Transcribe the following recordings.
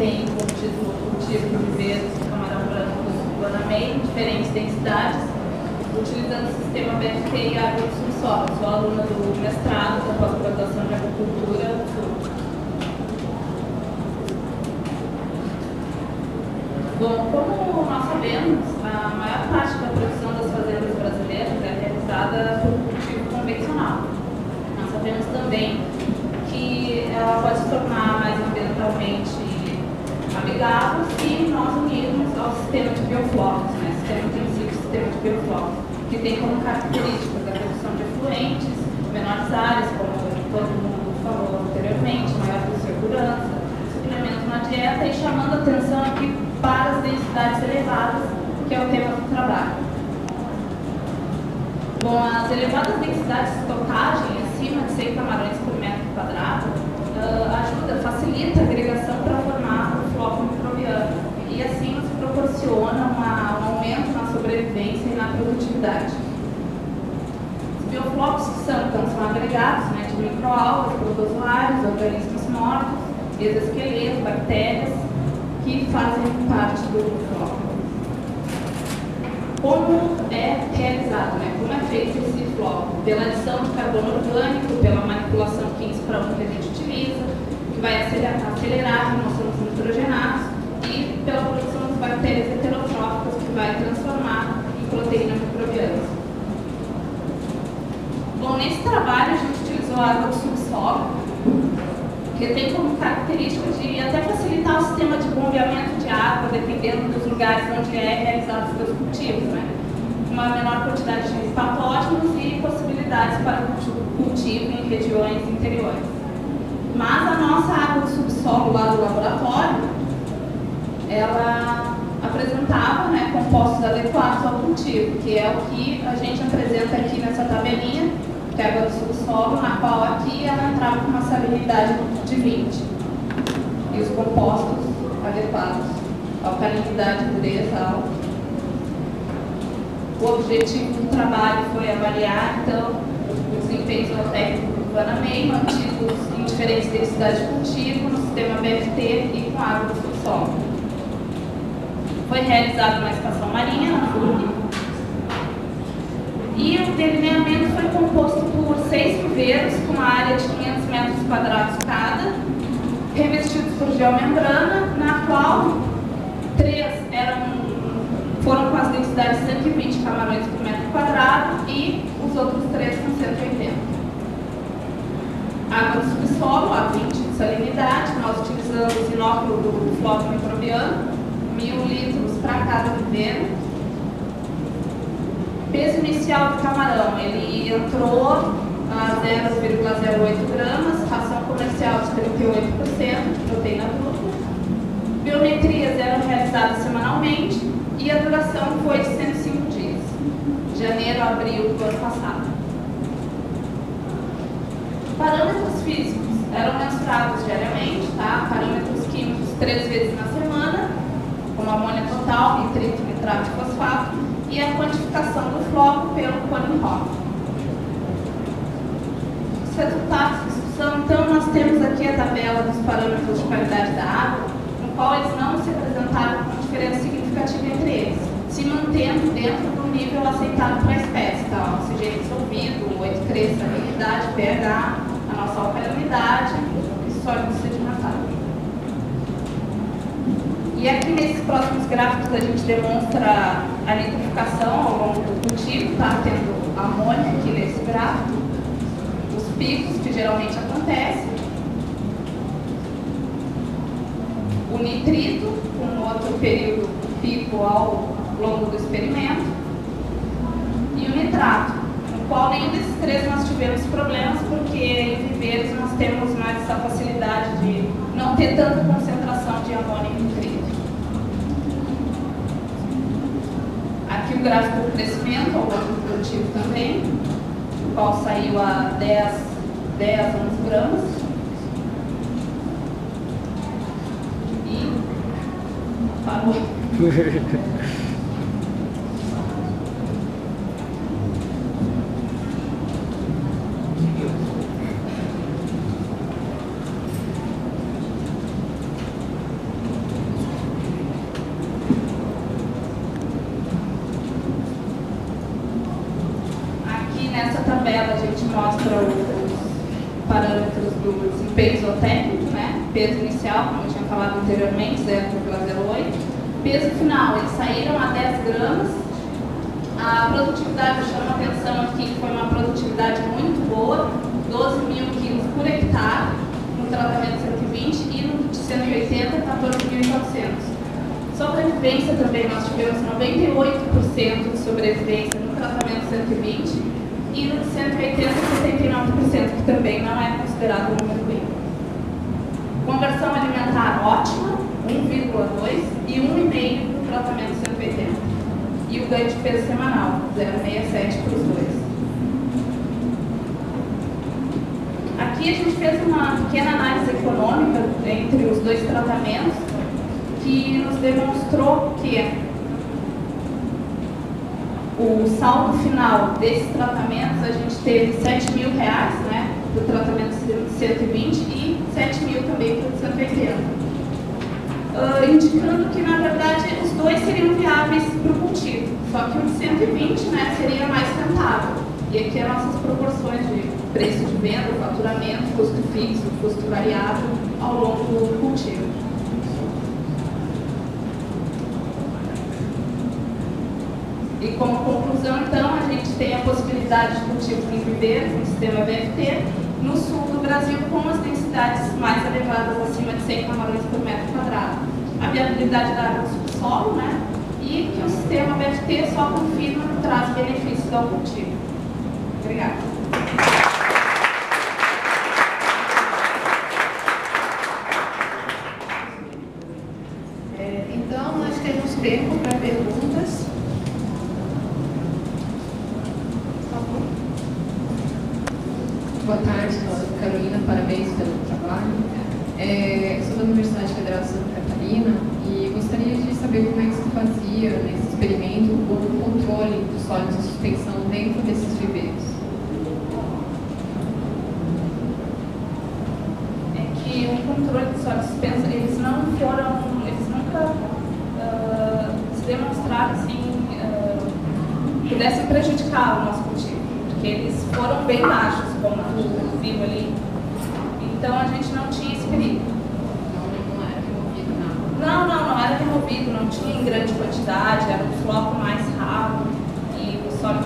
tem como título cultivo de viveros de camarão branco do Guanamei, em diferentes densidades, utilizando o sistema BFT e água do subsolo. Sou aluna do mestrado da pós-graduação de agricultura. Bom, como nós sabemos, a maior parte da produção das fazendas brasileiras é realizada por cultivo convencional. Nós sabemos também que ela pode se tornar mais ambientalmente amigável se nós unirmos ao sistema de bioflocos, né? Sistema intensivo, sistema de bioflocos, que tem como características a redução de efluentes, menores áreas, como todo mundo falou anteriormente, maior segurança, suplemento na dieta e chamando a atenção aqui para as densidades elevadas, que é o tema do trabalho. Bom, as elevadas densidades de estocagem, acima de 100 camarões por metro quadrado, facilita a agregação para formar o floco microbiano e assim nos proporciona um aumento na sobrevivência e na produtividade. Os bioflocos são agregados, né, de microalgas, protozoários, organismos mortos, exoesqueletos, bactérias, que fazem parte do floco. Como é realizado, né? Como é feito esse floco? Pela adição de carbono orgânico, pela manipulação 15:1 que a gente utiliza, que vai acelerar a remoção dos nitrogenados e pela produção das bactérias heterotróficas, que vai transformar em proteína microbiana. Bom, nesse trabalho a gente utilizou a água do subsolo, que tem como característica de até facilitar o sistema de bombeamento de água, dependendo dos lugares onde é realizado os seus cultivos, né? Uma menor quantidade de patógenos e possibilidades para cultivo em regiões interiores. Mas a nossa água do subsolo lá do laboratório, ela apresentava, né, compostos adequados ao cultivo, que é o que a gente apresenta aqui nessa tabelinha, que é a água do subsolo, na qual aqui ela entrava com uma salinidade de 20. E os compostos adequados, alcalinidade, pureza, álcool. O objetivo do trabalho foi avaliar, então, o desempenho zootécnico do Guanamei, mantidos em diferentes densidades de cultivo, no sistema BFT e com água do subsolo. Foi realizada uma estação marinha na FURG, e o delineamento foi composto por 6 viveiros com uma área de 500 metros quadrados cada, revestidos por geomembrana, na qual 3 foram com as densidades de 120 camarões por metro quadrado e os outros 3 com 180. Água do subsolo, a 20 de salinidade, nós utilizamos inóculo do floco microbiano, 1000 litros para cada viveiro. Peso inicial do camarão, ele entrou a 0,08 gramas, ração comercial de 38%, de proteína bruta. Biometrias eram realizadas semanalmente e a duração foi de 105 dias, janeiro a abril do ano passado. Parâmetros físicos eram mensurados diariamente, tá? Parâmetros químicos 3 vezes na semana, como amônia total, nitrito, nitrato e fosfato, e a quantificação do floco pelo Conin-Rock. Os resultados de discussão, então, nós temos aqui a tabela dos parâmetros de qualidade da água, no qual eles não se apresentaram com diferença significativa entre eles, se mantendo dentro do nível aceitado para a espécie, tá? Oxigênio dissolvido, 8,3 salinidade, pH, a nossa alcalinidade e sólido sedimentário. E aqui nesses próximos gráficos a gente demonstra a nitrificação ao longo do cultivo, tá? Tendo amônia aqui nesse gráfico, os picos que geralmente acontecem, o nitrito, com outro período pico ao longo do experimento, e o nitrato, no qual nenhum desses 3 nós tivemos problemas, porque em viveiros nós temos mais essa facilidade de não ter tanta concentração de amônia e nitrito. Aqui o gráfico do crescimento ao longo do cultivo também, o qual saiu a 10 a 11 gramas. E parou. parâmetros do desempenho zootécnico, né? Peso inicial, como eu tinha falado anteriormente, 0,08. Peso final, eles saíram a 10 gramas. A produtividade, eu chamo a atenção aqui, que foi uma produtividade muito boa, 12 mil quilos por hectare no tratamento 120 e no de 180, 14.400. Sobrevivência também, nós tivemos 98% de sobrevivência no tratamento 120 e no de 180, 79%, que também não é considerado um número ruim. Conversão alimentar ótima, 1,2 e 1,5 no tratamento 180. E o ganho de peso semanal, 0,67 para os dois. Aqui a gente fez uma pequena análise econômica entre os dois tratamentos, que nos demonstrou que o saldo final desses tratamentos, a gente teve R$7.000, né, do tratamento 120 e 7.000 também para o 180. Indicando que, na verdade, os dois seriam viáveis para o cultivo, só que o de 120, né, seria mais rentável. E aqui as nossas proporções de preço de venda, faturamento, custo fixo, custo variável ao longo do cultivo. E como conclusão, então, a gente tem a possibilidade de cultivos em viveiro com o sistema VFT no sul do Brasil, com as densidades mais elevadas, acima de 100 camarões por metro quadrado. A viabilidade da água do subsolo, né? E que o sistema VFT só confirma que traz benefícios ao cultivo. Obrigada. Então, nós temos tempo para perguntas. Boa tarde, Carolina, parabéns pelo trabalho. Sou da Universidade Federal de Santa Catarina e gostaria de saber como é que se fazia nesse experimento o controle dos sólidos de suspensão dentro desses viveiros. É que o controle dos sólidos de suspensão, eles nunca se demonstraram assim, pudessem prejudicar o nosso cultivo. Porque eles foram bem baixos, como tu viu ali. Então a gente não tinha esse perigo. Não era removido nada? Não era removido, não tinha em grande quantidade, era um floco mais raro. E os sólidos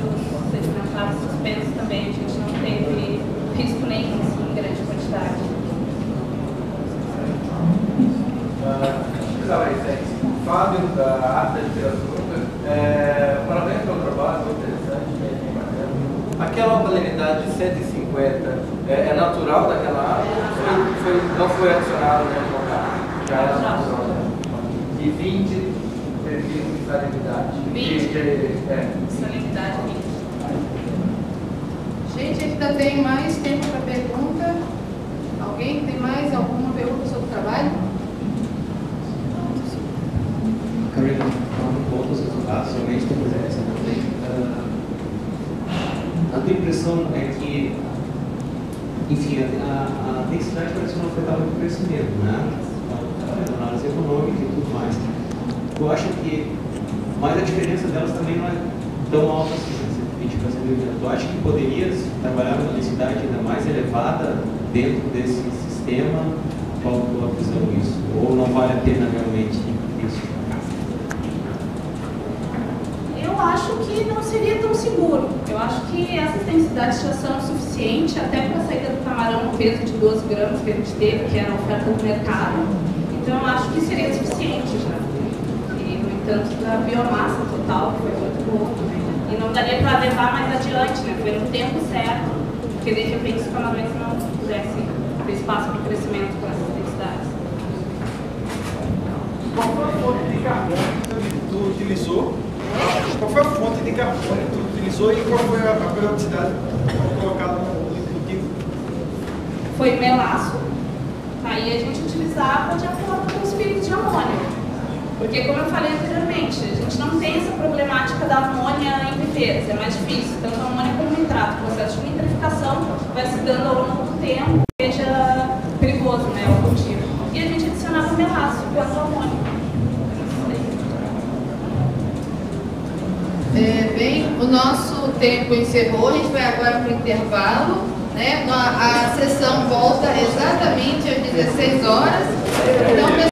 sedimentares suspensos também, a gente não teve risco nenhum assim, em grande quantidade. Fábio, da Arte de Literatura, parabéns pelo trabalho, muito interessante, bem bacana. Aquela valenidade de 150 é natural daquela árvore? Não foi adicionado né, no local? Já era natural. E 20 de salinidade? 20? Salinidade 20. Gente, ainda tem mais tempo para pergunta. Alguém tem mais alguma pergunta sobre o trabalho? Carolina, falando um pouco dos resultados, realmente tem presença também. A tua impressão é que, enfim, a densidade parece não afetar muito o crescimento, né? A análise econômica e tudo mais. Eu acho que, mas a diferença delas também não é tão alta assim, né? 120 para 180. Tu acha que poderias trabalhar uma densidade ainda mais elevada dentro desse sistema? Qual a tua visão disso? Ou não vale a pena realmente isso? Eu acho que não seria tão seguro. Eu acho que essas densidades já são suficientes até para a saída do camarão no peso de 12 gramas que a gente teve, que era a oferta do mercado. Então eu acho que seria suficiente já. E, no entanto, a biomassa total foi muito boa. E não daria para levar mais adiante, né? Foi no tempo certo, porque de repente os camarões não pudessem ter espaço para crescimento com essas densidades. Qual foi a fonte de carbono que tu utilizou? Qual foi a fonte de carbono que tu utilizou e qual foi a periodicidade colocada no cultivo? Foi melaço, aí a gente utilizava de acordo com os picos de amônia. Porque, como eu falei anteriormente, a gente não tem essa problemática da amônia em viveiros, é mais difícil. Tanto a amônia como o nitrato, o processo de nitrificação vai se dando ao longo do tempo, seja perigoso, né, ao cultivo. E a gente adicionava melaço quanto a amônia. Bem, o nosso tempo encerrou, a gente vai agora para o intervalo, né? a sessão volta exatamente às 16 horas. Então,